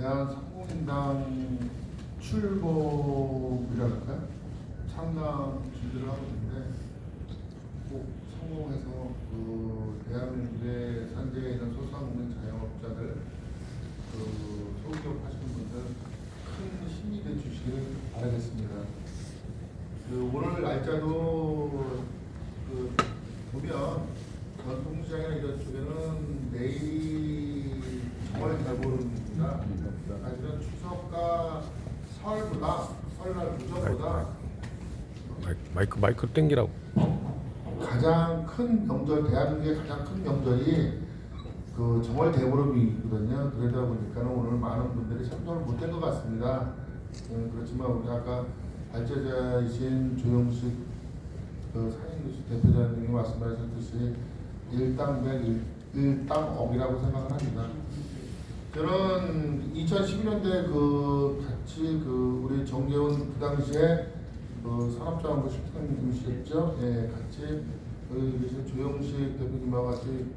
대한성공인당 출범이랄까요? 창당 준비를 하고 있는데 꼭 성공해서 대한민국의 산재에 있는 소상공인 자영업자들 소기업 하시는 분들 큰 힘이 돼 주시길 바라겠습니다. 오늘 날짜도 보면 전통시장이나 이런 쪽에는 내일이 정말 대보름입니다. 사실은 추석과 설날 무정보다 마이크 땡기라고. 가장 큰 명절, 대한민국의 가장 큰 명절이 정월 대보름이거든요. 그러다 보니까 오늘 많은 분들이 참석을 못한 것 같습니다. 그렇지만 우리 아까 발제자이신 조영식 상임교수 대표자님이 말씀하셨듯이 일당백 일당억이라고 생각을 합니다. 저는 2012년대 같이 우리 정재훈 그 당시에 산업자원부 실장님이셨죠? 예, 같이 여기 계신 조영식 대표님과 같이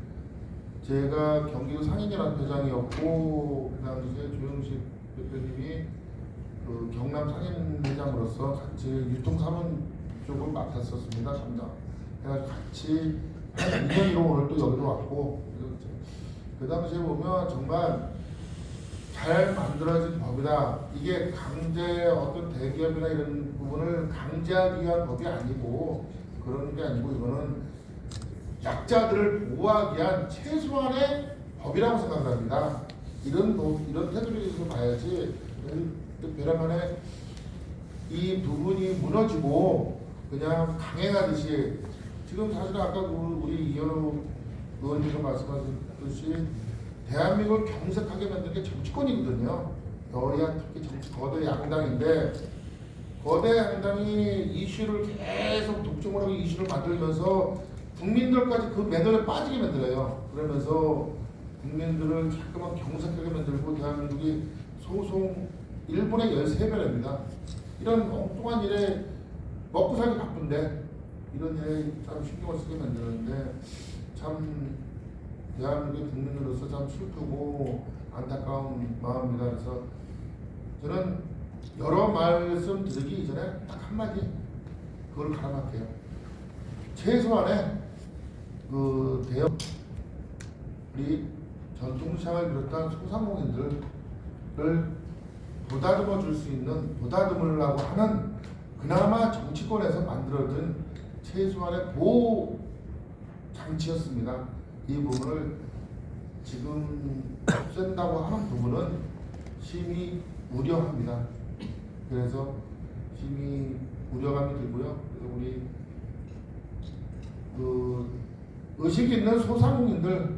제가 경기도 상인연합회장이었고 그 당시에 조영식 대표님이 경남 상인회장으로서 같이 유통사문 쪽을 맡았었습니다. 담당. 해가지고 같이 한 2년으로 오늘 또 여기로 왔고 그 당시에 보면 정말 잘 만들어진 법이다. 이게 강제 어떤 대기업이나 이런 부분을 강제하기 위한 법이 아니고 그런 게 아니고 이거는 약자들을 보호하기 위한 최소한의 법이라고 생각을 합니다. 이런 테두리에서 봐야지 벼랑간에 이 부분이 무너지고 그냥 강행하듯이 지금 사실 아까 우리 이현우 의원님께서 말씀하셨듯이 대한민국을 경색하게 만드는 게 정치권이거든요. 여야 특히 거대 양당인데 거대 양당이 이슈를 계속 독점을 하고 이슈를 만들면서 국민들까지 그 매너에 빠지게 만들어요. 그러면서 국민들을 자꾸만 경색하게 만들고 대한민국이 소송 1분의 13배랍니다. 이런 엉뚱한 일에 먹고 살기 바쁜데 이런 일에 참 신경을 쓰게 만드는데 참 대한민국의 국민으로서 참 슬프고 안타까운 마음입니다. 그래서 저는 여러 말씀 드리기 이전에 딱 한마디 그걸 가름할게요. 최소한의 대형 우리 전통시장을 비롯한 소상공인들을 보다듬어 줄 수 있는 보다듬으려고 하는 그나마 정치권에서 만들어진 최소한의 보호 장치였습니다. 이 부분을 지금 없앤다고 하는 부분은 심히 우려합니다. 그래서 심히 우려감이 들고요. 우리 의식 있는 소상공인들,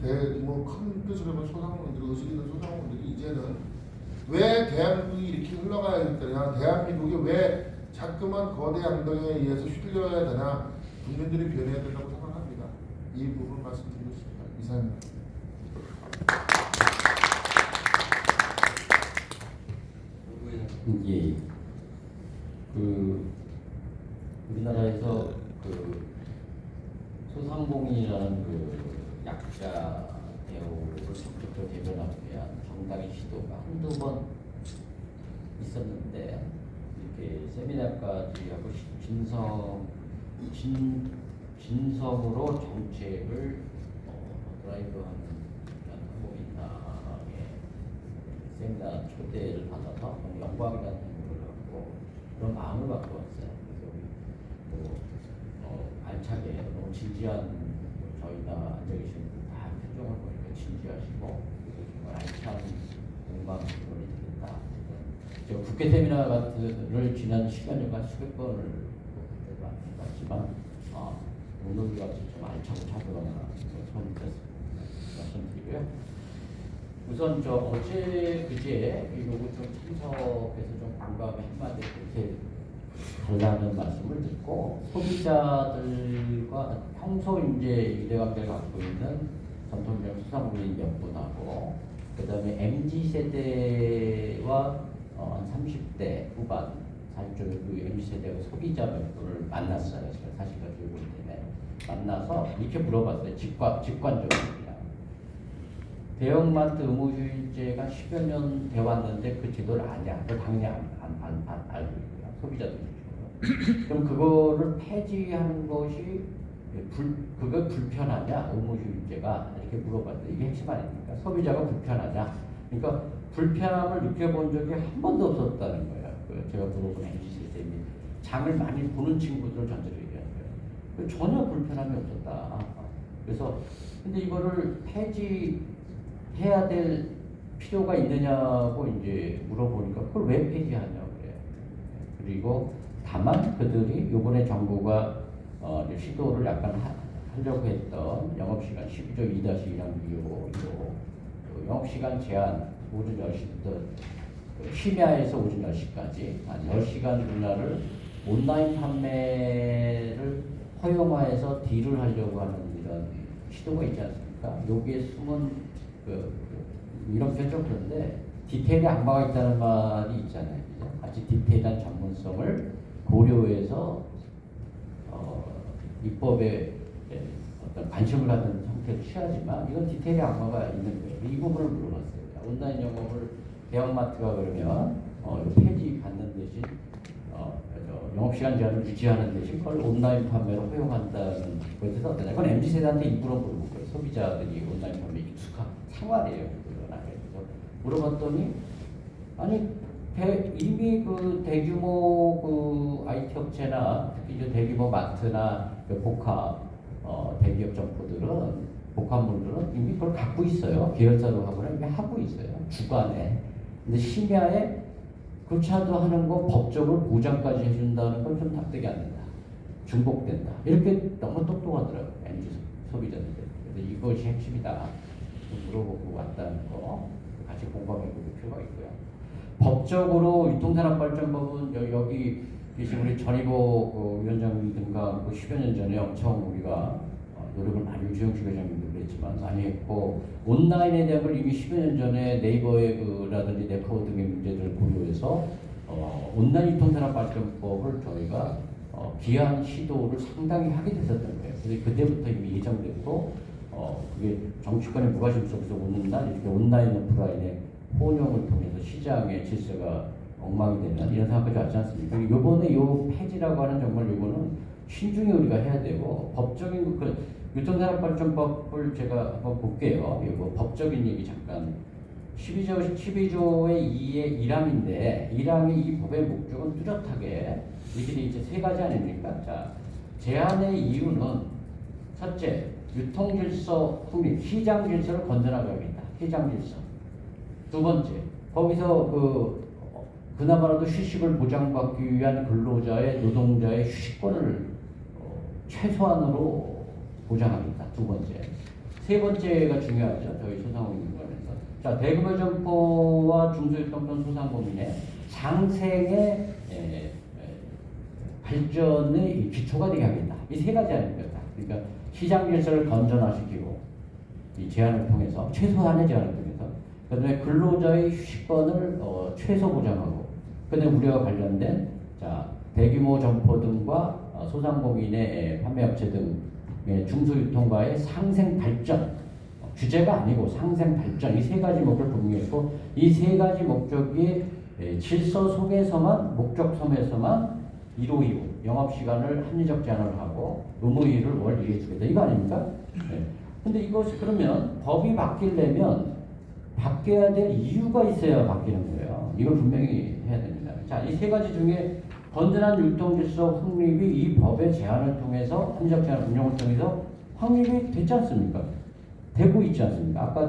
큰 뜻으로 보면 소상공인들, 의식 있는 소상공인들이 이제는 왜 대한민국이 이렇게 흘러가야 되냐, 대한민국이 왜 자꾸만 거대 양당에 의해서 휘둘려야 되나, 국민들이 변해야 된다고 생각합니다. 이 부분 말씀드리고 싶습니다. 이상입니다. 예. 우리나라에서 소상공인이라는 약자 대우를 적극적으로 대변하기 위한 정당의 시도가 한두 번 있었는데 이렇게 세미나까지 하고 진성으로 정책을 드라이브하는 한국인당의 세미나 초대를 받아서 너무 영광이라는 생각을 갖고 그런 마음을 갖고 왔어요. 그래서 알차게 너무 진지한 저희가 앉아 계신 분 다 표정을 보니까 진지하시고 정말 알찬 공방을 되겠다. 저 국회 세미나를 지난 10여 년간 수백 번을 봤지만 오늘 같이 좀 알차고 차분하나 처음 듣습니다. 말씀드리고요. 우선 어제 요거 좀 참석해서 좀 공감의 한마디 이렇게 달라는 말씀을 듣고 소비자들과 평소 이제 유대관계를 갖고 있는 전통적 소상공인 몇 분하고 그다음에 MZ 세대와 30대 후반 사실 MZ 세대가 소비자 몇 분을 만났어요. 제가 사실과 들고 때문에 만나서 이렇게 물어봤어요. 직관적입니다. 대형마트 의무휴일제가 10여 년 돼 왔는데 그 제도를 아냐? 그걸 당연히 알고 있고요. 소비자들이. 그럼 그거를 폐지하는 것이 그거 불편하냐? 의무휴일제가 이렇게 물어봤는데 이게 핵심 아닙니까? 소비자가 불편하냐? 그러니까 불편함을 느껴본 적이 한 번도 없었다는 거예요. 제가 물어본 MZ 시스템이 장을 많이 보는 친구들 전체로 얘기하는 거예요. 전혀 불편함이 없었다. 그래서 근데 이거를 폐지해야 될 필요가 있느냐고 이제 물어보니까 그걸 왜 폐지하냐고 그래요. 그리고 다만 그들이 이번에 정부가 이제 시도를 약간 하려고 했던 영업시간 12조 2-1항 영업시간 제한 오전 10시부터 심야에서 오전 10시까지 한 10시간 분할을 온라인 판매를 허용화해서 딜을 하려고 하는 이런 시도가 있지 않습니까? 여기에 숨은 이런 표현 좀 그런데 디테일에 악마가 있다는 말이 있잖아요. 아주 디테일한 전문성을 고려해서 입법에 어떤 관심을 갖는 형태를 취하지만 이건 디테일의 악마가 있는 거예요. 이 부분을 물어봤어요. 온라인 영업을 대형마트가 그러면 폐지 받는 대신 영업시간 제한을 유지하는 대신 그걸 온라인 판매로 허용한다는 것에 대해서 어떠냐. 그건 MZ세대한테 일부러 물어볼 거예요. 소비자들이 온라인 판매에 익숙한 생활이에요. 그래서 물어봤더니 아니 이미 그 대규모 그 IT 업체나 특히 이제 대규모 마트나 그 복합 대기업 점포들은 복합물들은 이미 그걸 갖고 있어요. 계열사로 하거나 이미 하고 있어요. 주간에. 근데 심야에 그렇지도 하는 거 법적으로 보장까지 해준다는 건 좀 납득이 안 된다. 중복된다. 이렇게 너무 똑똑하더라고요. MZ 소비자들. 그래서 이것이 핵심이다. 물어보고 왔다는 거 같이 공감해 볼 필요가 있고요. 법적으로 유통산업발전법은 여기 계신 우리 전희보 위원장님 등과 10여 년 전에 엄청 우리가 노력을 많이 유지영식 회장님도 그랬지만 많이 했고 온라인에 대한 걸 이미 10여 년 전에 네이버라든지 네커버 등의 문제들을 고려해서 온라인 유통산업발전법을 저희가 기한 시도를 상당히 하게 됐었던 거예요. 그래서 그때부터 이미 예정됐고 그게 정치권의 무관심 속에서 오는 날 이렇게 온라인 오프라인의 혼용을 통해서 시장의 질서가 엉망이 되는 이런 상황까지 왔지 않습니까? 요번에 요 폐지라고 하는 정말 요거는 신중히 우리가 해야 되고 법적인 유통산업발전법을 제가 한번 볼게요. 이거 법적인 얘기 잠깐 12조의 2의 1항인데 1항이 이 법의 목적은 뚜렷하게 이게 이제 세 가지 아닙니까? 자, 제한의 이유는 첫째, 유통질서 확립, 시장질서를 건전하게하겠다. 시장질서. 두 번째, 거기서 그나마라도 휴식을 보장받기 위한 근로자의 노동자의 휴식권을 최소한으로 보장하겠다. 두 번째. 세 번째가 중요하죠. 저희 소상공인 관련해서. 자, 대규모 점포와 중소유통권 소상공인의 상생의 발전의 기초가 되게 하겠다. 이 세 가지 아닙니까? 그러니까 시장 질서를 건전화시키고 이 제한을 통해서 최소한의 제한을 통해서 그다음에 근로자의 휴식권을 최소 보장하고 그다음에 우리와 관련된 자 대규모 점포 등과 소상공인의 판매업체 등의 중소유통과의 상생 발전 규제가 아니고 상생 발전 이 세 가지 목표를 분명했고 이 세 가지 목적이 질서 속에서만 목적 섬에서만 1호 2호 영업시간을 합리적 제한을 하고 의무일을 월 1회 주겠다 이거 아닙니까? 네. 근데 이것이 그러면 법이 바뀌려면 바뀌어야 될 이유가 있어야 바뀌는 거예요. 이걸 분명히 해야 됩니다. 자, 이 세 가지 중에 건전한 유통질서 확립이 이 법의 제한을 통해서 합리적 제한 운영을 통해서 확립이 됐지 않습니까? 되고 있지 않습니까? 아까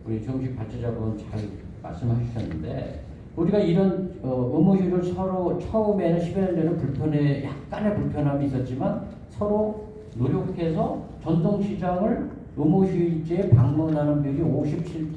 우리 정식 발제자분 잘 말씀하셨는데 우리가 이런 의무휴일을 서로 처음에는 10여 년 전에 약간의 불편함이 있었지만 서로 노력해서 전통시장을 의무휴일제에 방문하는 비율이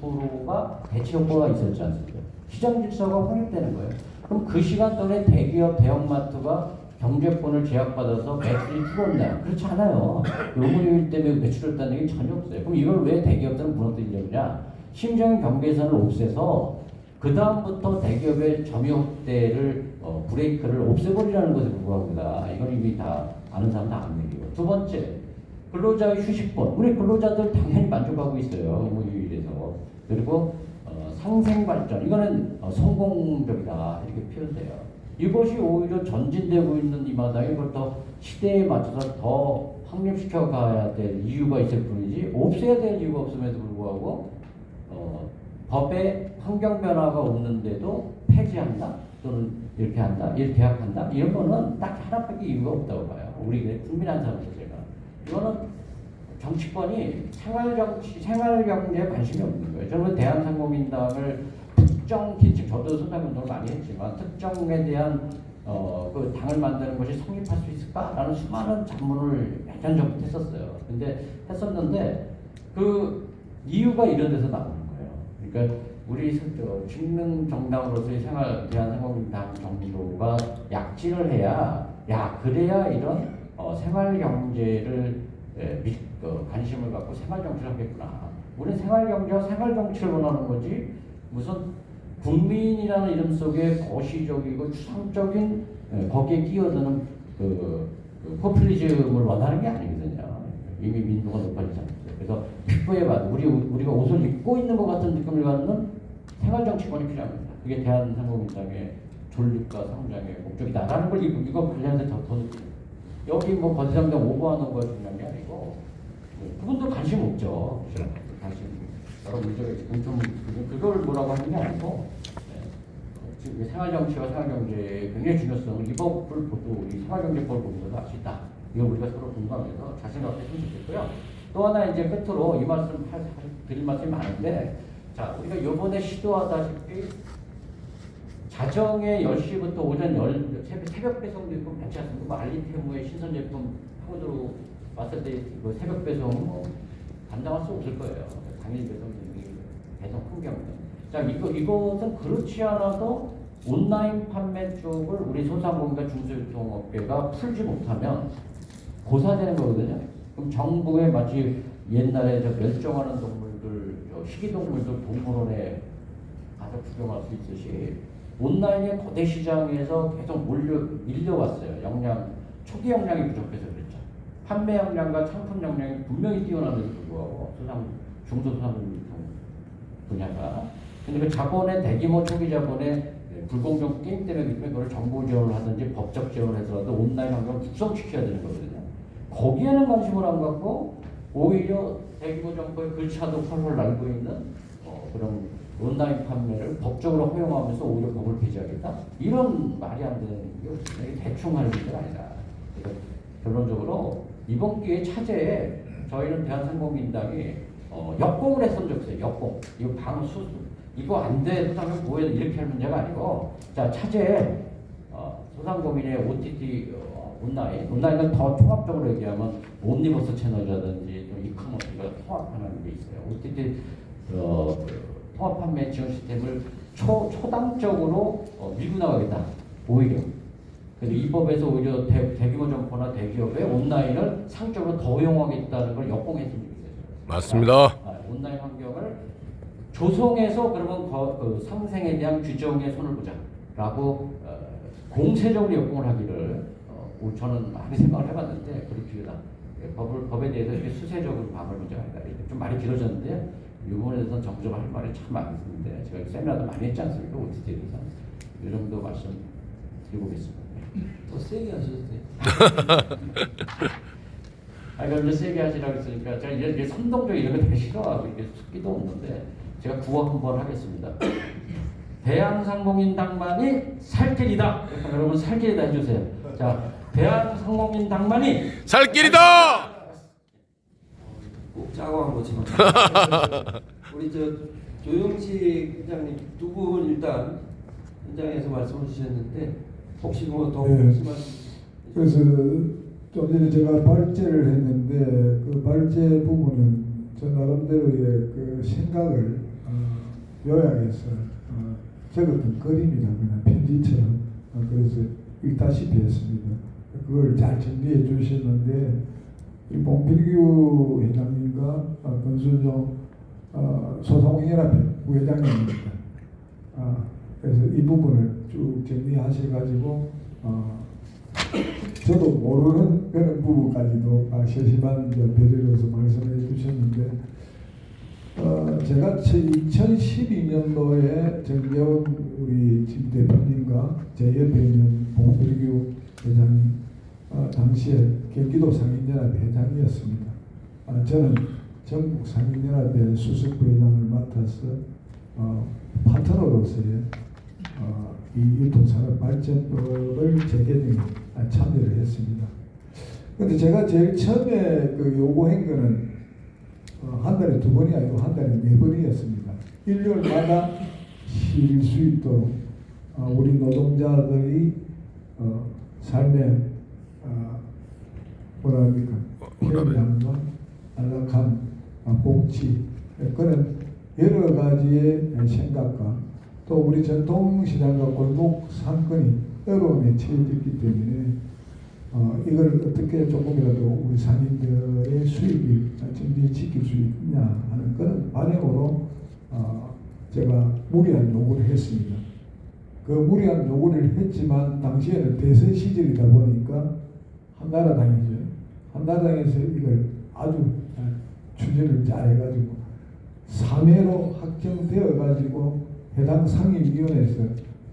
57%가 대체 효과가 있었지 않습니까? 시장 질서가 확립되는 거예요. 그럼 그 시간 동안에 대기업, 대형마트가 경제권을 제약받아서 매출이 줄었냐? 그렇지 않아요. 의무휴일 때문에 매출이 줄었다는 얘기 전혀 없어요. 그럼 이걸 왜 대기업들은 무너뜨리려냐? 심정인 경계선을 없애서 그 다음부터 대기업의 점유업대를 브레이크를 없애버리라는 것에 불과합니다. 이건 이미 다 아는 사람 다 아는 얘기고. 두 번째, 근로자의 휴식권, 우리 근로자들 당연히 만족하고 있어요. 의무휴일에서. 그리고 상생발전, 이거는 성공적이다 이렇게 표현돼요. 이것이 오히려 전진되고 있는 이 마당에 이걸 더 시대에 맞춰서 더 확립시켜 가야 될 이유가 있을 뿐이지 없애야 될 이유가 없음에도 불구하고 법에 환경 변화가 없는데도 폐지한다 또는 이렇게 한다, 이렇게 계약한다 이런 거는 딱 하나밖에 이유가 없다고 봐요. 우리 국민 한 사람으로서 제가 이거는 정치권이 생활정치, 생활경제에 관심이 없는 거예요. 저는 대한상공인당을 특정 기칙, 저도 소상운동을 많이 했지만 특정에 대한 그 당을 만드는 것이 성립할 수 있을까라는 수많은 자문을 몇 년 전부터 했었어요. 근데 했었는데 그 이유가 이런 데서 나오는 거예요. 그러니까 우리 직능 정당으로서의 대한상공인당 정도가 약진을 해야 그래야 이런 생활 경제를 관심을 갖고 생활 정치를 하겠구나. 우리는 생활 경제와 생활 정치를 원하는 거지 무슨 국민이라는 이름 속에 거시적이고 추상적인 거기에 끼어드는 포퓰리즘을 원하는 게 아니거든요. 이미 민도가 높아지지 않았어요. 그래서 피부에 맞는 우리가 옷을 입고 있는 것 같은 느낌을 갖는 생활 정치권이 필요합니다. 그게 대한상공인당의 존립과 성장의 목적이다라는 걸 이거 관련해서 더 느끼는. 여기 뭐 거대장당 오버하는 거가 중요한 게 아니고 그분도 관심 없죠. 관심 여러 문제가 있고 좀 그걸 뭐라고 하는 게 아니고 지금 생활정치와 생활경제의 굉장히 중요성을 이 법을 보고 우리 생활경제법을 보면서도 알 수 있다. 이걸 우리가 서로 공감해서 잘 생각했으면 좋겠고요. 또 하나 이제 끝으로 이 말씀 드릴 말씀이 많은데 자 우리가 이번에 시도하다시피 자정에 10시부터 오전 새벽 배송도 있고 많지 않습니까? 뭐 알리테무의 신선 제품 하고 들어왔을 때 그 새벽 배송은 뭐 감당할 수 없을 거예요. 당일 배송 환경은. 자 이것은 그렇지 않아도 온라인 판매 쪽을 우리 소상공인과 중소유통업계가 풀지 못하면 고사되는 거거든요. 그럼 정부에 마치 옛날에 멸종하는 동물들, 희귀동물들 동물원에 가서 구경할 수 있듯이 온라인의 거대 시장에서 계속 밀려왔어요. 초기 역량이 부족해서 그랬죠. 판매 역량과 상품 역량이 분명히 뛰어남에도 불구하고 중소상공인 분야가. 근데 그 자본의 대규모 초기 자본의 불공정 게임 때문에 그걸 정보 지원을 하든지 법적 지원을 해서라도 온라인 환경을 육성시켜야 되는 거거든요. 거기에는 관심을 안 갖고 오히려 대규모 정보의 글자도 펄펄 날고 있는 그런 온라인 판매를 법적으로 허용하면서 오히려 법을 폐지하겠다? 이런 말이 안 되는 게 없습니다. 이게 대충 하는 문제가 아니다. 그래서 결론적으로 이번 기회에 차제에 저희는 대한상공인당이 역공을 했으면 좋겠어요. 역공. 이거 방수수. 이거 안 돼. 소상공인 뭐해 이렇게 할 문제가 아니고 자 차제에 소상공인의 OTT 온라인은 더 통합적으로 얘기하면 옴니버스 채널이라든지 또 이커머스가 통합하는 게 있어요. OTT 통합 판매 지원 시스템을 초당적으로 밀고 나가겠다. 오히려. 그래서 이 법에서 오히려 대규모 점포나 대기업의 온라인을 상적으로 더 허용하겠다는 걸 역공했으면 좋겠어요. 맞습니다. 온라인 환경을 조성해서 그러면 그 상생에 대한 규정에 손을 보자라고 공세적으로 역공을 하기를 저는 많이 생각을 해봤는데 그렇습니다. 법에 대해서 이렇게 수세적으로 막을 문제가 아니다. 좀 말이 길어졌는데 이 부분에 대해서는 정부적으로 할 말이 참 많이 있는데 제가 세미나도 많이 했지 않습니까? OTT에 대해서 이 정도 말씀 드리고 있습니다. 더 세게 하셔도 돼요. 그럼 세게 하시라고 했으니까 제가 이제 선동적 이런 거 되게 싫어하고 이게 숙기도 없는데 제가 구호 한번 하겠습니다. 대한상공인당만이 살 길이다. 여러분 살 길이다 해주세요. 자, 대한상공인당만이 살 길이다. 꼭 짜고 한 거지만 우리 조영식 회장님 두 분 일단 현장에서 말씀을 주셨는데 혹시 뭐 더 네. 말씀하실 그래서 좀 전에 제가 발제를 했는데 그 발제 부분은 저 나름대로의 그 생각을 요약해서 적었던 글입니다. 그냥 편지처럼 그래서 읽다시피 했습니다. 그걸 잘 정리해 주셨는데 이 봉필규 회장님과 권순정 소상공인연합회 부회장님입니다. 그래서 이 부분을 쭉 정리하셔가지고 저도 모르는 그런 부분까지도 세심한 배려로서 말씀해 주셨는데 제가 2012년도에 정재원 우리 진 대표님과 제 옆에 있는 봉필규 회장님 당시에 경기도 상인연합 회장이었습니다. 저는 전국 상인연합의 수석부회장을 맡아서 파트너로서의 이 유통산업발전법을 재개정에 참여를 했습니다. 그런데 제가 제일 처음에 요구한 거는 한 달에 2번이 아니고 한 달에 4번이었습니다. 일요일마다 쉴 수 있도록 우리 노동자들의 삶의 뭐라 합니까? 편리함과 안락함, 복지 그런 여러 가지의 생각과 또 우리 전통시장과 골목 상권이 어려움에 처해졌기 때문에 이걸 어떻게 조금이라도 우리 상인들의 수익을 정비지킬 수 있냐 하는 그런 반영으로 제가 무리한 요구를 했습니다. 그 무리한 요구를 했지만 당시에는 대선 시절이다 보니까 한나라당이죠. 한나라당에서 이걸 아주 추진을 잘해가지고 3회로 확정되어가지고 해당 상임위원회에서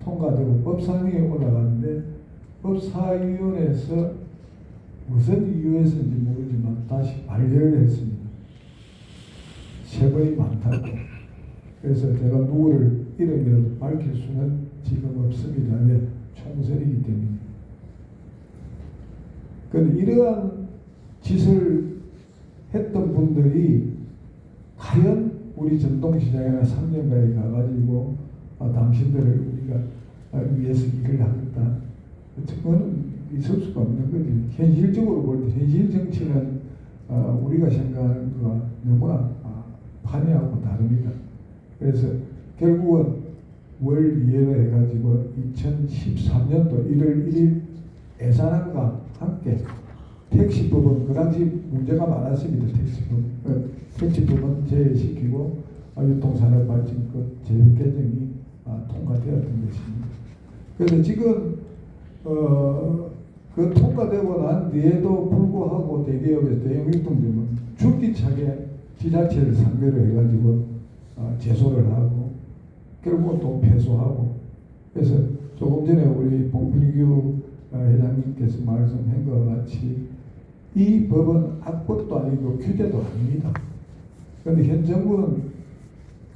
통과되고 법사위에 올라갔는데 법사위원회에서 무슨 이유에서인지 모르지만 다시 반려를 했습니다. 3번이 많다고. 그래서 제가 누구를 이름이라도 밝힐 수는 지금 없습니다. 왜? 총선이기 때문에. 그런데 이러한 짓을 했던 분들이 과연 우리 전통시장이나 상점가에 가가지고 당신들을 우리가 위해서 일을 하겠다. 그거는 있을 수가 없는 거지. 현실적으로 볼 때 현실 정치는 우리가 생각하는 것과 너무나 판이하고 다릅니다. 그래서 결국은 월 이해로 해가지고 2013년도 1월 1일 예산안과 함께 택시법은 그 당시 문제가 많았습니다. 택시법은 제외시키고 유통산업발전법 제휴 개정이 통과되었던 것입니다. 그래서 지금 그 통과되고 난 뒤에도 불구하고 대기업에서 대형 유통점은 줄기차게 지자체를 상대로 해가지고 제소를 하고 결국은 또 패소하고 그래서 조금 전에 우리 봉필규 회장님께서 말씀한 것 같이 이 법은 악법도 아니고 규제도 아닙니다. 그런데 현 정부는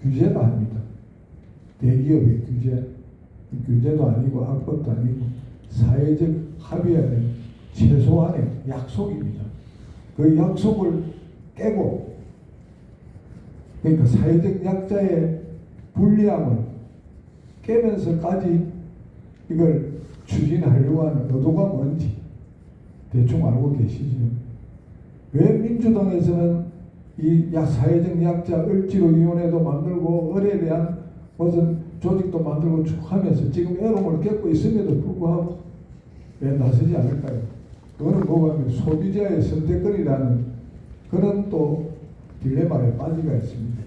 규제도 아닙니다. 대기업의 규제도 아니고 악법도 아니고 사회적 합의안의 최소한의 약속입니다. 그 약속을 깨고 그러니까 사회적 약자의 불리함을 깨면서까지 이걸 추진하려고 하는 의도가 뭔지 대충 알고 계시죠. 왜 민주당에서는 이 사회적 약자 을지로위원회도 만들고 을에 대한 무슨 조직도 만들고 쭉 하면서 지금 애로움을 겪고 있음에도 불구하고 왜 나서지 않을까요? 그거는 뭐가 하면 소비자의 선택권이라는 그런 또 딜레마에 빠지가 있습니다.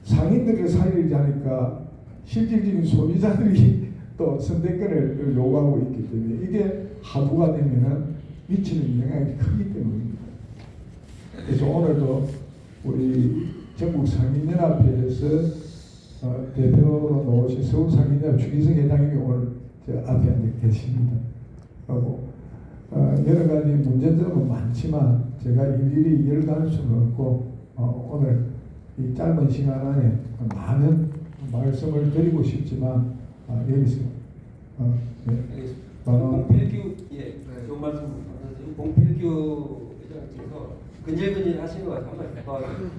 상인들을 살리자니까 실질적인 소비자들이 또 선택권을 요구하고 있기 때문에 이게 하부가 되면은 미치는 영향이 크기 때문입니다. 그래서 오늘도 우리 전국 상인연합회에서 대표로 나오신 서울상인연합 주기성 회장님이 오늘 저 앞에 앉아 계십니다. 하고 여러 가지 문제점은 많지만 제가 일일이 열갈 수는 없고 오늘 이 짧은 시간 안에 많은 말씀을 드리고 싶지만 여기서 알겠습니다. 봉필규 좋은 말씀 감사드리고 봉필규 회장님께서 근질근질 하시는 것 같아요. 한번 더하세요.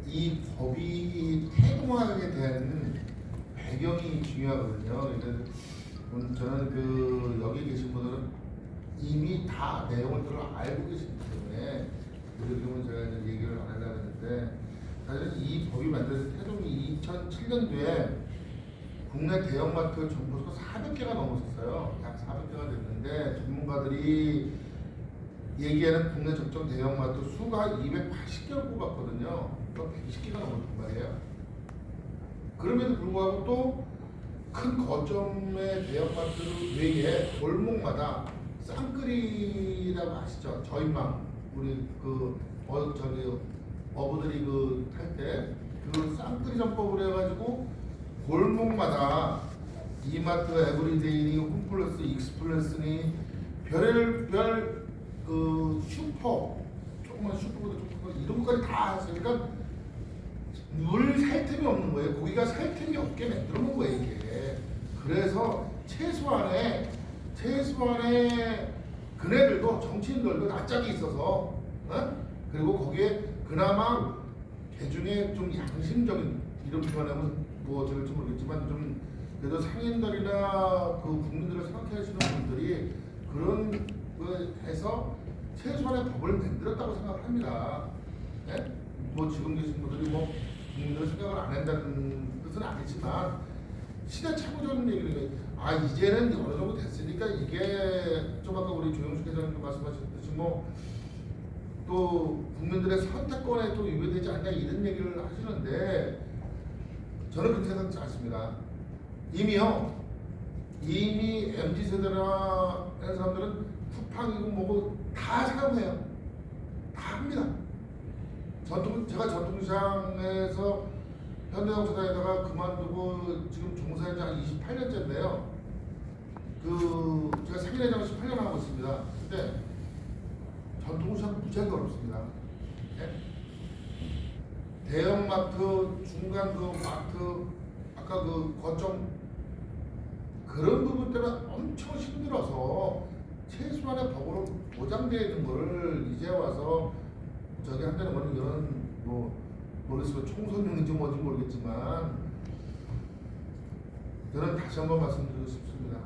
이 법이 태동하게 된 배경이 중요하거든요. 그래서 저는 여기 계신 분들은 이미 다 내용을 알고 계시기 때문에 지금은 제가 얘기를 안 하려고 했는데 사실 이 법이 만들어진 태동이 2007년도에 국내 대형마트 점포수가 400개가 넘었었어요. 약 400개가 됐는데 전문가들이 얘기하는 국내 적정 대형마트 수가 280개를 뽑았거든요. 그러니까 120개가 넘었단 말이에요. 그럼에도 불구하고 또 큰 거점의 대형마트 외에 골목마다 쌍끌이라고 아시죠? 저희망 우리 어부들이 할 때 그 쌍끌이 전법을 해가지고 골목마다 이마트, 에브리데이니, 홈플러스, 익스플레스니 별의별 슈퍼 조그만 슈퍼보다 조금 이런 것까지 다 하세요. 그러니까 물 살 틈이 없는 거예요. 고기가 살 틈이 없게 만들어 놓은 거예요 이게. 그래서 최소한의 그네들도 정치인들도 낯짝이 있어서 그리고 거기에 그나마 대중의 좀 양심적인 이런 표현하면 뭐 될지 모르겠지만 좀 그래도 상인들이나 그 국민들을 생각해 주시는 분들이 그런 거 해서 최소한의 법을 만들었다고 생각합니다. 네? 뭐 지금 계신 분들이 뭐 국민들을 생각을 안 한다는 뜻은 아니지만 시대착오적인 얘기를 이제는 어느 정도 됐으니까 이게 좀 아까 우리 조영숙 회장님 말씀하셨듯이 뭐 또 국민들의 선택권에 또 위배되지 않냐 이런 얘기를 하시는데 저는 그렇게 생각하지 않습니다. 이미 MZ세대나 이런 사람들은 쿠팡이고 뭐고 다 생각해요. 다 합니다. 제가 전통시장에서 현대자동차에다가 그만두고 지금 종사한 지 한 28년째인데요. 제가 상인회장을 18년 하고 있습니다. 근데 전통시장 무지하게 어렵습니다. 네? 대형마트, 중간 마트, 아까 거점 그런 부분 때문에 엄청 힘들어서 최소한의 법으로 보장되어 있는 거를 이제 와서 저기 한다는 거는 이런 모르겠어요. 총선용인지 뭔지 모르겠지만 저는 다시 한번 말씀드리고 싶습니다.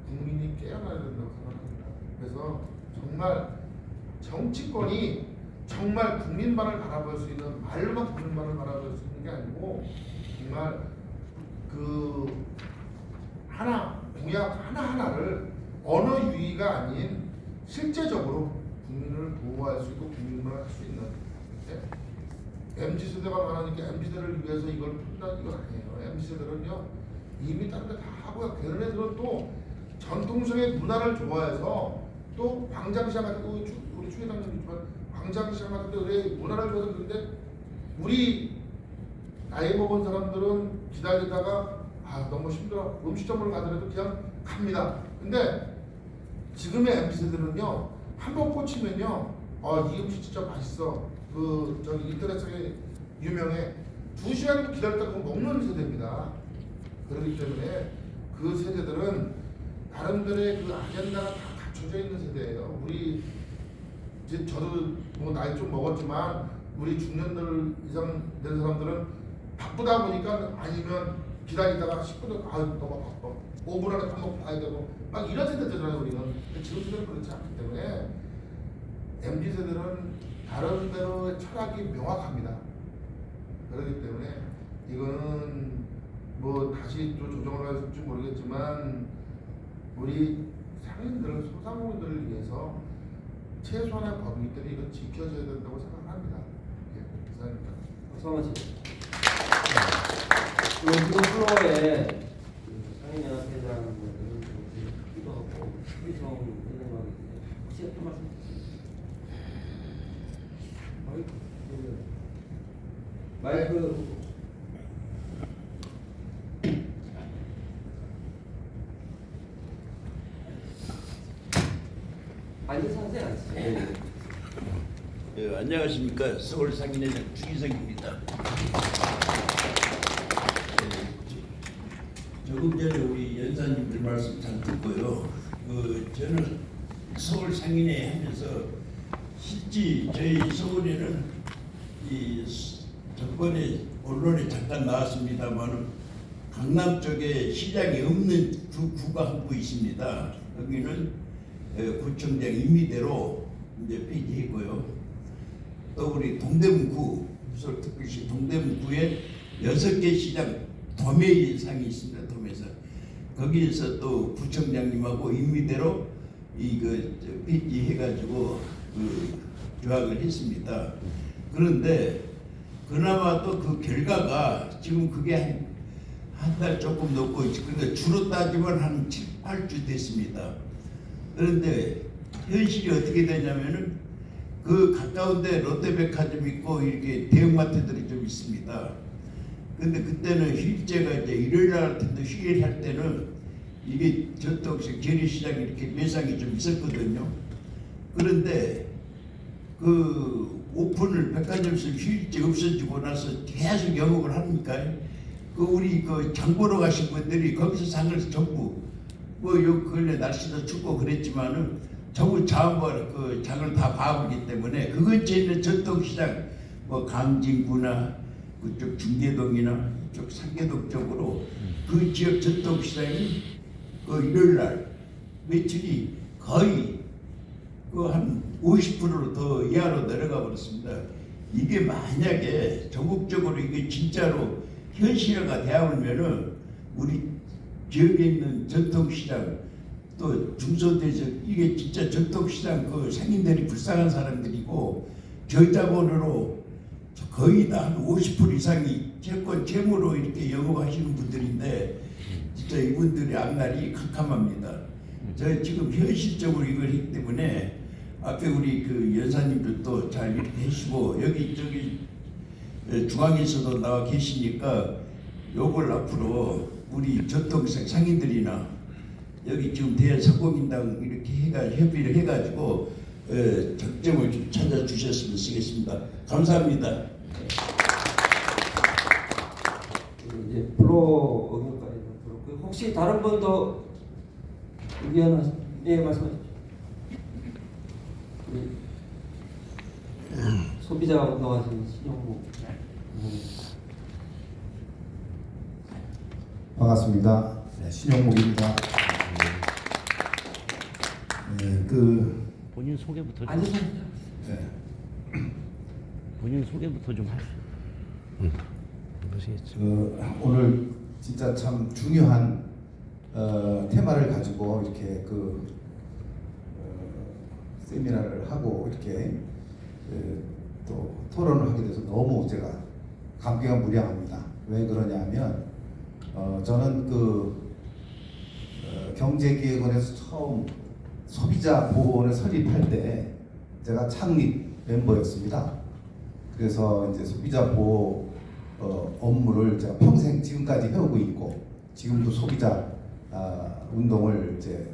국민이 깨어나야 된다고 생각합니다. 그래서 정말 정치권이 정말 국민만을 바라볼 수 있는 말로만 국민만을 바라볼 수 있는 게 아니고 정말 공약 하나하나를 언어 유희가 아닌 실제적으로 국민을 보호할 수 있고 국민만을 할 수 있는 MZ세대가 많으니까 MZ세대를 위해서 이걸 푼다 이건 아니에요. MZ세대는요 이미 다른 데 다 하고요. 그런 애들은 또 전통적인 문화를 좋아해서 또 광장시장 같은 거 우리 추 회장님이지만 광장시장 같은 데 우리 문화를 좋아해서 그런데 우리 나이 먹은 사람들은 기다리다가 너무 힘들어 음식점을 가더라도 그냥 갑니다. 근데 지금의 MZ세대는요 한 번 꽂히면요 이 음식 진짜 맛있어 저기 인터넷상에 유명해 2시간도 기다렸다가 그거 먹는 세대입니다. 그렇기 때문에 그 세대들은 나름대로의 그 아젠다가 다 갖춰져 있는 세대예요. 저도 뭐 나이 좀 먹었지만 우리 중년들 이상 된 사람들은 바쁘다 보니까 아니면 기다리다가 10분도 너무 바빠 5분 안에 밥 먹고 가야 되고 막 이런 세대들이잖아요. 우리는 지금 세대는 그렇지 않기 때문에 MZ세대는 나름대로의 철학이 명확합니다. 그렇기 때문에 이거는 뭐 다시 또 조정을 할지 모르겠지만 우리 상인들, 소상공인들을 위해서 최소한의 법이기 때문에 이건 지켜져야 된다고 생각합니다. 감사합니다. 성원 씨. 지금 플로어에 상인연합회장분들은 기도 하고 의성 회장님하고 혹시 어떤 말씀 주세요? 마이크. 앉아서 하세요. 앉으세요. 예, 안녕하십니까. 서울 상인회장 주기석입니다. 조금 전에 우리 연사님들 말씀 잘 듣고요. 저는 서울 상인회 하면서 실제 저희 서울에는 이 저번에 언론에 잠깐 나왔습니다만 강남 쪽에 시장이 없는 구가 한 구 있습니다. 여기는 구청장 임의대로 이제 폐지했고요. 또 우리 동대문구, 서울특별시 동대문구에 6개 시장 도매 예상이 있습니다. 도매상 거기에서 또 구청장님하고 임의대로 폐지해가지고 조항을 했습니다. 그런데 그나마 또 그 결과가 지금 그게 한 달 조금 넘고 그러니까 주로 따지면 한 7, 8주 됐습니다. 그런데 현실이 어떻게 되냐면은 그 가까운데 롯데백화점 있고 이렇게 대형마트들이 좀 있습니다. 근데 그때는 휴일제가 이제 일요일 날 같은데 휴일 할 때는 이게 전통식 재래시장이 이렇게 매상이 좀 있었거든요. 그런데 그 오픈을 백화점에서 휴일제 없어지고 나서 계속 영업을 합니까? 그 우리 그 장 보러 가신 분들이 거기서 상을 전부 뭐요 근래 날씨도 춥고 그랬지만은 전부 그 장을 다 봐보기 때문에 그 근처에 있는 전통시장 뭐 강진구나 그쪽 중계동이나 이쪽 상계동 쪽으로 그 지역 전통시장이 그 일요일날 매출이 거의 그 한 50%로 더 이하로 내려가 버렸습니다. 이게 만약에 전국적으로 이게 진짜로 현실화가 되어버리면은 우리 지역에 있는 전통시장 또 중소대적 이게 진짜 전통시장 그 상인들이 불쌍한 사람들이고 저자본으로 거의 다 한 50% 이상이 채권 채무로 이렇게 영업하시는 분들인데 진짜 이분들의 앞날이 캄캄합니다. 저 지금 현실적으로 이걸 했기 때문에 앞에 우리 그 연사님들도 잘 이렇게 해주시고 여기 저기 중앙에서도 나와 계시니까 요걸 앞으로 우리 전통시장 상인들이나 여기 지금 대한상공인당 이렇게 협의를 해가지고 적점을 좀 찾아주셨으면 쓰겠습니다. 감사합니다. 이제 플로 의견까지 들었고요. 혹시 다른 분 더 의견 예 말씀하십시오. 소비자 운동하시는 신용국 반갑습니다. 네, 신용목입니다. 네, 본인 소개부터 좀, 앉으세요. 네, 본인 소개부터 좀 하시죠. 그러시겠죠. 오늘 진짜 참 중요한 테마를 가지고 이렇게 세미나를 하고 이렇게 또 토론을 하게 돼서 너무 제가 감개가 무량합니다. 왜 그러냐면 저는 경제기획원에서 처음 소비자 보호원을 설립할 때 제가 창립 멤버였습니다. 그래서 이제 소비자 보호 업무를 제가 평생 지금까지 해오고 있고 지금도 소비자 운동을 이제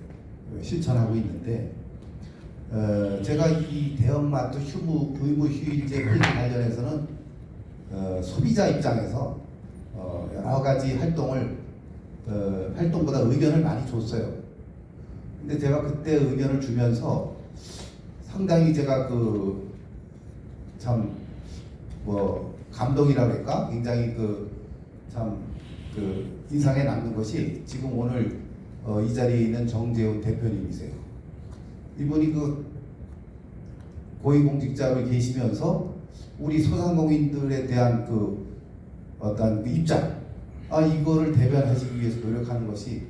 실천하고 있는데 제가 이 대형마트 의무 휴일제 폐지 관련해서는 소비자 입장에서 여러 가지 활동보다 의견을 많이 줬어요. 근데 제가 그때 의견을 주면서 상당히 제가 참 감동이라고 할까? 굉장히 인상에 남는 것이 지금 오늘 이 자리에 있는 정재훈 대표님이세요. 이분이 고위공직자로 계시면서 우리 소상공인들에 대한 어떤 입장, 이거를 대변하시기 위해서 노력하는 것이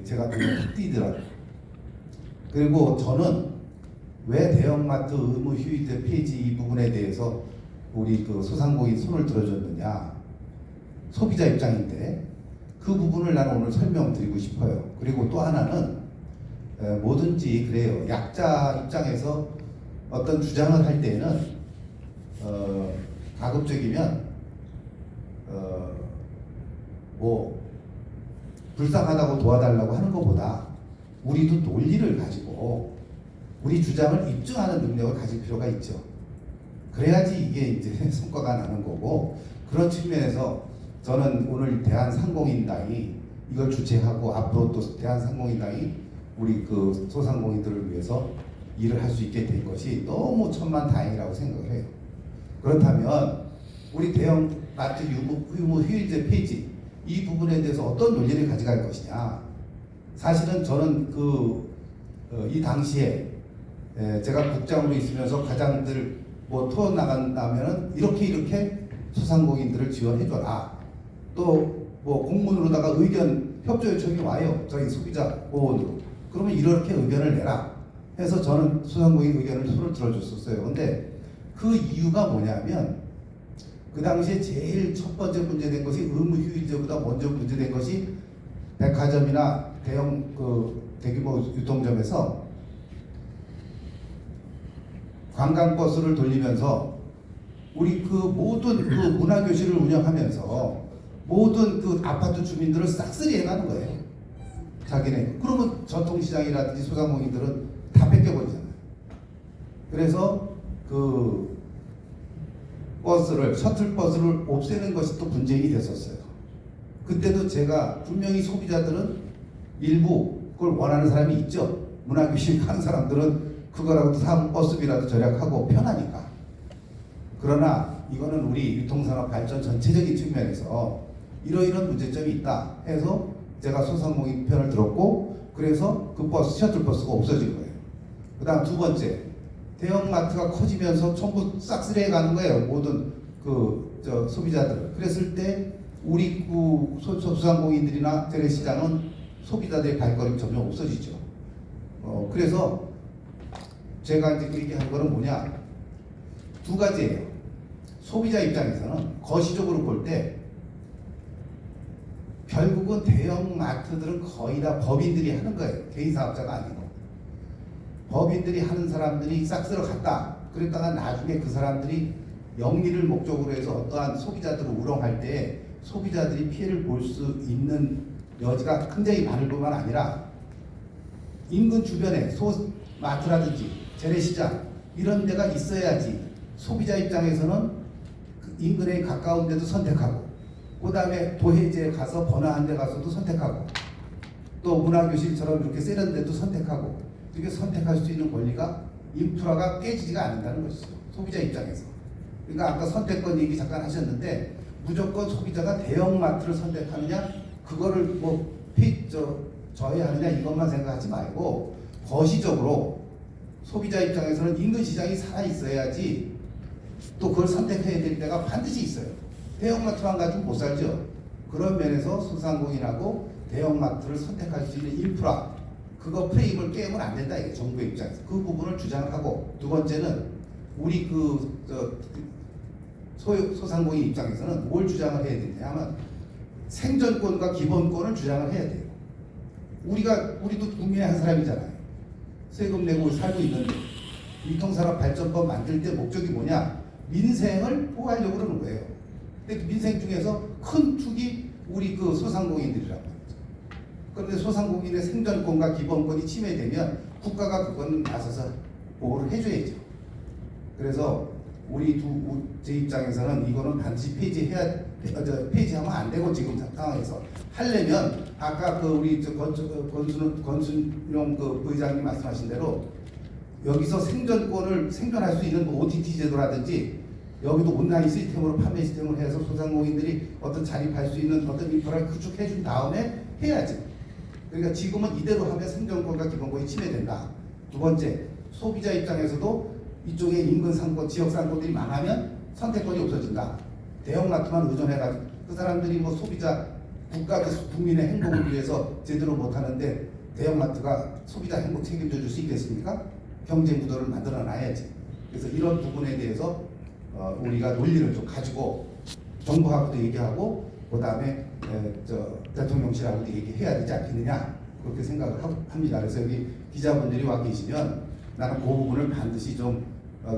제가 눈에 확 띄더라고요. 그리고 저는 왜 대형마트 의무 휴일제 폐지 이 부분에 대해서 우리 소상공인 손을 들어줬느냐, 소비자 입장인데 그 부분을 나는 오늘 설명드리고 싶어요. 그리고 또 하나는 뭐든지 그래요. 약자 입장에서 어떤 주장을 할 때는 가급적이면 불쌍하다고 도와달라고 하는 것보다 우리도 논리를 가지고 우리 주장을 입증하는 능력을 가질 필요가 있죠. 그래야지 이게 이제 성과가 나는 거고, 그런 측면에서 저는 오늘 대한상공인당이 이걸 주최하고 앞으로 또 대한상공인당이 우리 소상공인들을 위해서 일을 할 수 있게 된 것이 너무 천만다행이라고 생각을 해요. 그렇다면 우리 대형마트 의무 휴일제 폐지 이 부분에 대해서 어떤 논리를 가져갈 것이냐. 사실은 저는 이 당시에 제가 국장으로 있으면서 과장들 토론 나간다면은 이렇게 소상공인들을 지원해줘라. 또 공문으로다가 의견 협조 요청이 와요. 저희 소비자 보호원으로. 그러면 이렇게 의견을 내라 해서 저는 소상공인 의견을 서로 들어줬었어요. 근데 그 이유가 뭐냐면 그 당시에 제일 첫 번째 문제된 것이 의무 휴일제보다 것보다 먼저 문제된 것이 백화점이나 대형 대규모 유통점에서 관광버스를 돌리면서 우리 그 모든 그 문화교실을 운영하면서 모든 그 아파트 주민들을 싹쓸이 해가는 거예요. 자기네. 그러면 전통시장이라든지 소상공인들은 다 뺏겨버리잖아요. 그래서 그 셔틀버스를 없애는 것이 또 분쟁이 됐었어요. 그때도 제가 분명히 소비자들은 일부 그걸 원하는 사람이 있죠. 문화교실 하는 사람들은 그거라도 사면 버스비라도 절약하고 편하니까. 그러나 이거는 우리 유통산업 발전 전체적인 측면에서 이러이런 문제점이 있다 해서 제가 소상공인 편을 들었고, 그래서 그 셔틀버스가 없어진 거예요. 그 다음 두 번째, 대형마트가 커지면서 전부 싹쓸이해 가는 거예요. 모든 소비자들. 그랬을 때 우리 소상공인들이나 재래시장은 소비자들의 발걸음이 점점 없어지죠. 그래서 제가 이제 얘기한 거는 뭐냐, 두 가지예요. 소비자 입장에서는 거시적으로 볼 때 결국은 대형마트들은 거의 다 법인들이 하는 거예요. 개인 사업자가 아니고. 법인들이 하는 사람들이 싹 쓸어 갔다. 그랬다가 나중에 그 사람들이 영리를 목적으로 해서 어떠한 소비자들을 우롱할 때 소비자들이 피해를 볼 수 있는 여지가 굉장히 많을 뿐만 아니라 인근 주변에 마트라든지 재래시장 이런 데가 있어야지 소비자 입장에서는 그 인근에 가까운 데도 선택하고, 그 다음에 도해지에 가서 번화한 데 가서도 선택하고, 또 문화교실처럼 이렇게 세련 데도 선택하고, 이렇게 선택할 수 있는 권리가 인프라가 깨지지가 않는다는 것이죠. 소비자 입장에서. 그러니까 아까 선택권 얘기 잠깐 하셨는데, 무조건 소비자가 대형마트를 선택하느냐, 그거를 저해하느냐 이것만 생각하지 말고 거시적으로 소비자 입장에서는 인근 시장이 살아 있어야지 또 그걸 선택해야 될 때가 반드시 있어요. 대형마트만 가지고 못 살죠. 그런 면에서 소상공인하고 대형마트를 선택할 수 있는 인프라, 그거 프레임을 깨면 안 된다, 이게 정부의 입장에서. 그 부분을 주장하고, 두 번째는 우리 소상공인 입장에서는 뭘 주장을 해야 되냐 하면 생존권과 기본권을 주장을 해야 돼요. 우리도 국민의 한 사람이잖아요. 세금 내고 살고 있는데 유통산업 발전법 만들 때 목적이 뭐냐? 민생을 보호하려고 그러는 거예요. 근데 그 민생 중에서 큰 축이 우리 그 소상공인들이란 말이죠. 그런데 소상공인의 생존권과 기본권이 침해되면 국가가 그거는 나서서 보호를 해줘야죠. 그래서 제 입장에서는 이거는 반드시 폐지하면 안 되고, 지금 상황에서 하려면 아까 우리 권순용 부의장님 말씀하신 대로 여기서 생존권을 생존할 수 있는 OTT 제도라든지 여기도 온라인 시스템으로 판매 시스템을 해서 소상공인들이 어떤 자립할 수 있는 어떤 인프라를 구축해 준 다음에 해야지. 그러니까 지금은 이대로 하면 생존권과 기본권이 침해된다. 두 번째, 소비자 입장에서도 이쪽에 인근 상권, 지역 상권들이 망하면 선택권이 없어진다. 대형마트만 의존해가지고 그 사람들이 소비자, 국민의 행복을 위해서 제대로 못하는데 대형마트가 소비자 행복 책임져 줄 수 있겠습니까? 경제 구도를 만들어 놔야지. 그래서 이런 부분에 대해서 우리가 논리를 좀 가지고 정부하고도 얘기하고, 그 다음에 대통령실하고도 얘기해야 되지 않겠느냐, 그렇게 생각을 합니다. 그래서 여기 기자분들이 와 계시면 나는 그 부분을 반드시 좀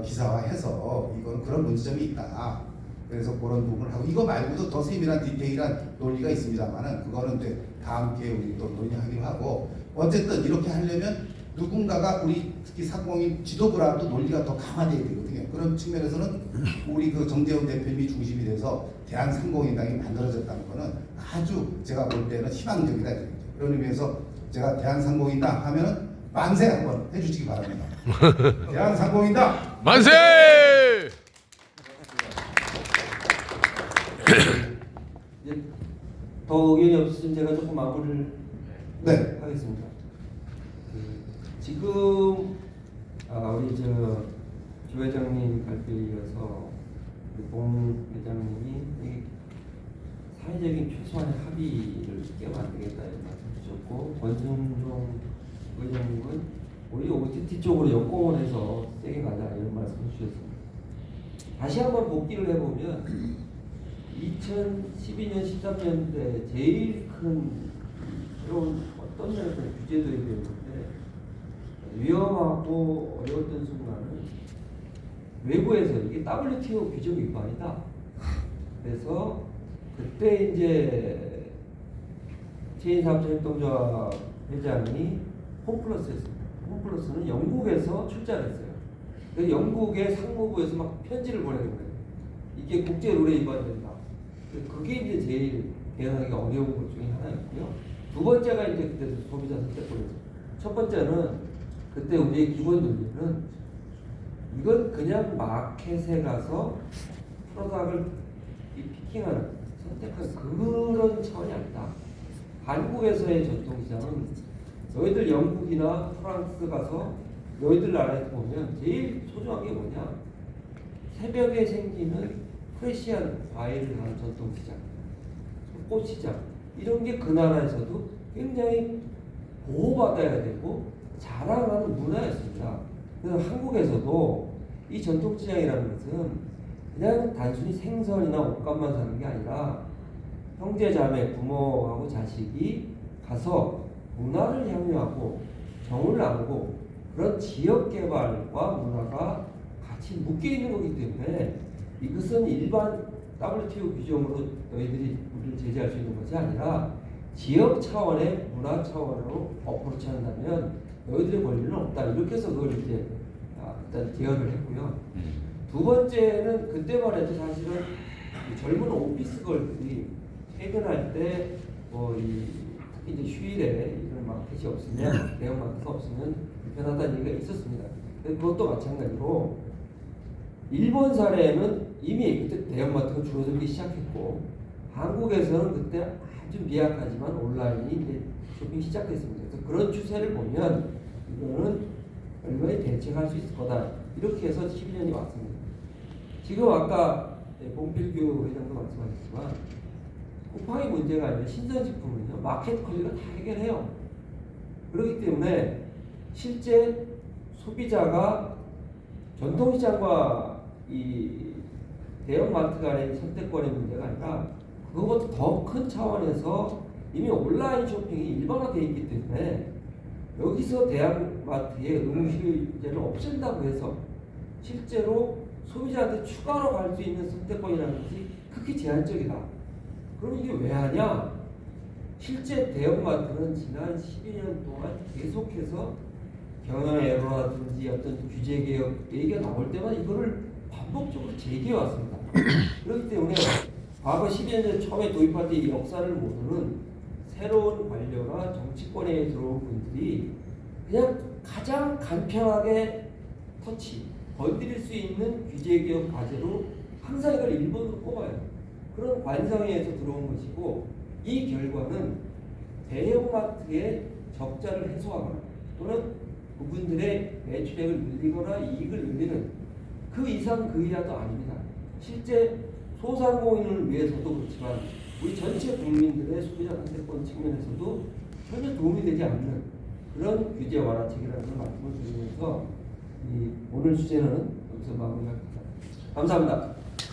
기사화해서 이거는 그런 문제점이 있다. 그래서 그런 부분을 하고, 이거 말고도 더 세밀한 디테일한 논리가 있습니다만은 그거는 이제 다음 기회에 우리 또 논의하기로 하고, 어쨌든 이렇게 하려면 누군가가 우리 특히 상공인 지도부라도 논리가 더 강화돼야 되거든요. 그런 측면에서는 우리 그 정재훈 대표님이 중심이 돼서 대한상공인당이 만들어졌다는 거는 아주 제가 볼 때는 희망적이다. 그런 의미에서 제가 대한상공인당 하면은 만세 한번 해주시기 바랍니다. 대한상공인당 만세! 이제 더 의견이 없으시면 제가 조금 마무리를 네. 하겠습니다. 지금 우리 조 회장님 발표에 이어서 우리 봉 회장님이 이 사회적인 최소한의 합의를 깨면 안 되겠다 이런 말씀 주셨고, 권순종 의장님은 우리 OTT 쪽으로 역공을 해서 세게 가자 이런 말씀 주셨습니다. 다시 한번 복기를 해보면 2012년 13년대 제일 큰 새로운 어떤 면에서 규제도에 되었는데 위험하고 어려웠던 순간은 외부에서 이게 WTO 규정 위반이다. 그래서 그때 이제 체인사업자협동조합 회장이 홈플러스였습니다. 홈플러스는 영국에서 출자를 했어요. 그래서 영국의 상무부에서 막 편지를 보내는 거예요. 이게 국제 룰에 위반된다. 그게 이제 제일 대응하기 어려운 것 중에 하나였고요. 두 번째가 이제 그때 소비자 선택권이죠. 첫 번째는 그때 우리의 기본 논리는 이건 그냥 마켓에 가서 프로덕트를 피킹하는 선택하는 그런 차원이 아니다. 한국에서의 전통시장은 너희들 영국이나 프랑스 가서 너희들 나라에서 보면 제일 소중한 게 뭐냐? 새벽에 생기는 프레시한 과일을 하는 전통시장, 꽃시장 이런 게 그 나라에서도 굉장히 보호받아야 되고 자랑하는 문화였습니다. 그래서 한국에서도 이 전통시장이라는 것은 그냥 단순히 생선이나 옷값만 사는 게 아니라 형제 자매 부모하고 자식이 가서 문화를 향유하고 정을 나누고 그런 지역 개발과 문화가 같이 묶여 있는 거기 때문에 이것은 일반 WTO 규정으로 너희들이 우리를 제재할 수 있는 것이 아니라 지역 차원의 문화 차원으로 어프로치 한다면 너희들의 권리는 없다. 이렇게 해서 그걸 이제 일단 제어를 했고요. 두 번째는 그때만 해도 사실은 젊은 오피스걸들이 퇴근할 때 특히 이제 휴일에 이런 마켓이 없으면 대형 마켓이 없으면 불편하다는 얘기가 있었습니다. 그것도 마찬가지로 일본 사례는 이미 그때 대형마트가 줄어들기 시작했고 한국에서는 그때 아주 미약하지만 온라인이 이제 쇼핑 시작됐습니다. 그래서 그런 추세를 보면 이거는 얼마나 대책할 수 있을 거다. 이렇게 해서 12년이 왔습니다. 지금 아까 봉필규 회장도 말씀하셨지만 쿠팡의 문제가 아니라 신선식품은요 마켓 관리가 다 해결해요. 그렇기 때문에 실제 소비자가 전통시장과 이 대형마트 간의 선택권의 문제가 아니라 그것보다 더 큰 차원에서 이미 온라인 쇼핑이 일반화되어 있기 때문에 여기서 대형마트의 의무실제를 없앤다고 해서 실제로 소비자한테 추가로 갈 수 있는 선택권이라는 것이 극히 제한적이다. 그럼 이게 왜 하냐? 실제 대형마트는 지난 12년 동안 계속해서 경영 에러라든지 어떤 규제 개혁 얘기가 나올 때마다 이거를 반복적으로 제기해 왔습니다. 그렇기 때문에 과거 12년 전 처음에 도입할 때 이 역사를 모르는 새로운 관료나 정치권에 들어온 분들이 그냥 가장 간편하게 건드릴 수 있는 규제 개혁 과제로 항상 이걸 1번으로 꼽아요. 그런 관성에서 들어온 것이고 이 결과는 대형마트의 적자를 해소하거나 또는 그분들의 매출액을 늘리거나 이익을 늘리는 그 이상 그 이하도 아닙니다. 실제 소상공인을 위해서도 그렇지만 우리 전체 국민들의 소비자 선택권 측면에서도 전혀 도움이 되지 않는 그런 규제 완화책이라는 걸 말씀을 드리면서 오늘 주제는 여기서 마무리합니다. 감사합니다.